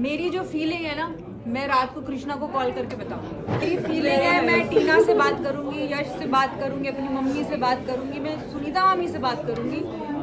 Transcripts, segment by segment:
मेरी जो फीलिंग है ना, मैं रात को कृष्णा को कॉल करके बताऊंगी। मेरी फीलिंग है, मैं टीना से बात करूंगी, यश से बात करूंगी, अपनी मम्मी से बात करूंगी, मैं सुनीता मामी से बात करूंगी।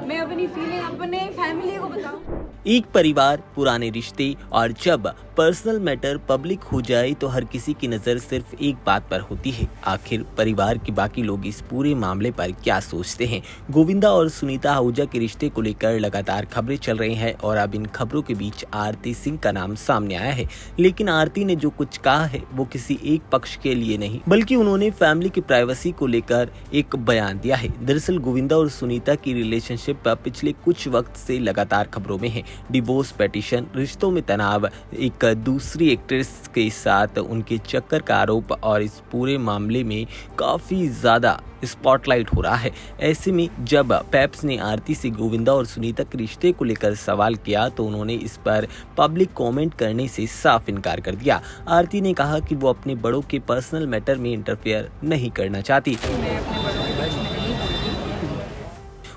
मैं अपनी फीलिंग अपने फैमिली को बताऊं। एक परिवार, पुराने रिश्ते और जब पर्सनल मैटर पब्लिक हो जाए तो हर किसी की नज़र सिर्फ एक बात पर होती है, आखिर परिवार के बाकी लोग इस पूरे मामले पर क्या सोचते हैं। गोविंदा और सुनीता आहूजा के रिश्ते को लेकर लगातार खबरें चल रही हैं और अब इन खबरों के बीच आरती सिंह का नाम सामने आया है। लेकिन आरती ने जो कुछ कहा है वो किसी एक पक्ष के लिए नहीं, बल्कि उन्होंने फैमिली की प्राइवेसी को लेकर एक बयान दिया है। दरअसल गोविंदा और सुनीता की रिलेशनशिप पिछले कुछ वक्त से लगातार खबरों में है। डिवोर्स पिटीशन, रिश्तों में तनाव, एक दूसरी एक्ट्रेस के साथ उनके चक्कर का आरोप और इस पूरे मामले में काफी ज्यादा स्पॉटलाइट हो रहा है। ऐसे में जब पेप्स ने आरती से गोविंदा और सुनीता के रिश्ते को लेकर सवाल किया तो उन्होंने इस पर पब्लिक कमेंट करने से साफ इनकार कर दिया। आरती ने कहा कि वो अपने बड़ों के पर्सनल मैटर में इंटरफेयर नहीं करना चाहती।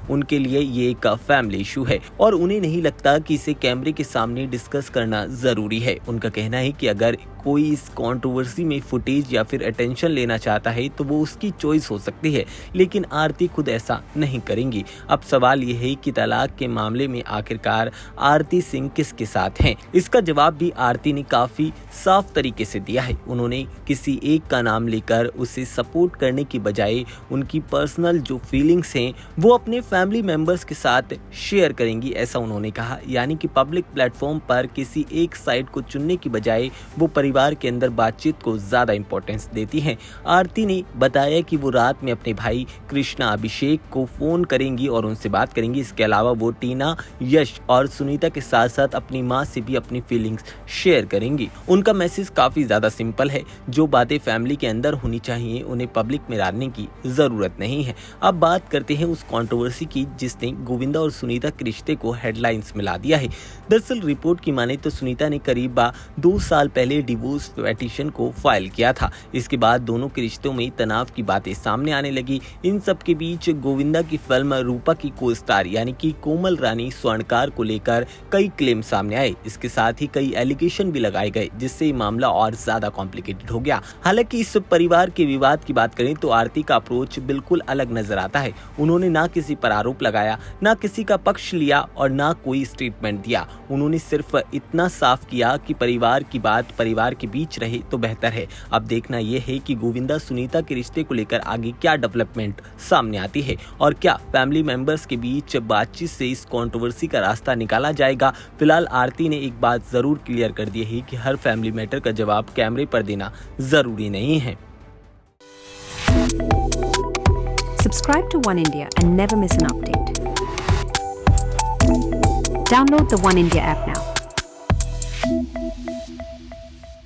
उनके लिए ये एक फैमिली इशू है और उन्हें नहीं लगता कि इसे कैमरे के सामने डिस्कस करना जरूरी है। उनका कहना है कि अगर कोई इस कंट्रोवर्सी में फुटेज या फिर अटेंशन लेना चाहता है तो वो उसकी चॉइस हो सकती है, लेकिन आरती खुद ऐसा नहीं करेंगी। अब सवाल ये है कि तलाक के मामले में आखिरकार आरती सिंह किसके साथ हैं? इसका जवाब भी आरती ने काफी साफ तरीके से दिया है। उन्होंने किसी एक का नाम लेकर उसे सपोर्ट करने की बजाय उनकी पर्सनल जो फीलिंग्स हैं वो अपने फैमिली मेंबर्स के साथ शेयर करेंगी, ऐसा उन्होंने कहा। यानी कि पब्लिक प्लेटफॉर्म पर किसी एक साइड को चुनने की बजाय वो परिवार के अंदर बातचीत को ज्यादा इंपॉर्टेंस देती हैं। आरती ने बताया कि वो रात में अपने भाई कृष्णा अभिषेक को फोन करेंगी और उनसे बात करेंगी। इसके अलावा वो टीना, यश और सुनीता के साथ साथ अपनी माँ से भी अपनी फीलिंग्स शेयर करेंगी। उनका मैसेज काफी ज्यादा सिंपल है, जो बातें फैमिली के अंदर होनी चाहिए उन्हें पब्लिक में डालने की जरूरत नहीं है। अब बात करते हैं उस कंट्रोवर्सी की जिसने गोविंदा और सुनीता के रिश्ते को हेडलाइंस में ला दिया है। दरअसल रिपोर्ट की माने तो सुनीता ने करीब 2 साल पहले डिवोर्स पिटीशन को फाइल किया था। इसके बाद दोनों के रिश्तों में तनाव की बातें सामने आने लगी। इन सब के बीच गोविंदा की फिल्म रूपा की को स्टार यानी कि कोमल रानी स्वर्णकार को लेकर कई क्लेम सामने आए। इसके साथ ही कई एलिगेशन भी लगाए गए, जिससे ये मामला और ज्यादा कॉम्प्लिकेटेड हो गया। हालांकि इस परिवार के विवाद की बात करें तो आरती का अप्रोच बिल्कुल अलग नजर आता है। उन्होंने ना किसी पर आरोप लगाया, ना किसी का पक्ष लिया और ना कोई स्टेटमेंट दिया। उन्होंने सिर्फ इतना साफ किया कि परिवार की बात परिवार के बीच रहे तो बेहतर है। अब देखना यह है कि गोविंदा सुनीता के रिश्ते को लेकर आगे क्या डेवलपमेंट सामने आती है और क्या फैमिली मेंबर्स के बीच बातचीत से इस कंट्रोवर्सी का रास्ता निकाला जाएगा। फिलहाल आरती ने एक बात जरूर क्लियर कर दी है कि हर फैमिली मैटर का जवाब कैमरे पर देना जरूरी नहीं है। Subscribe to One India and never miss an update. Download the One India app now.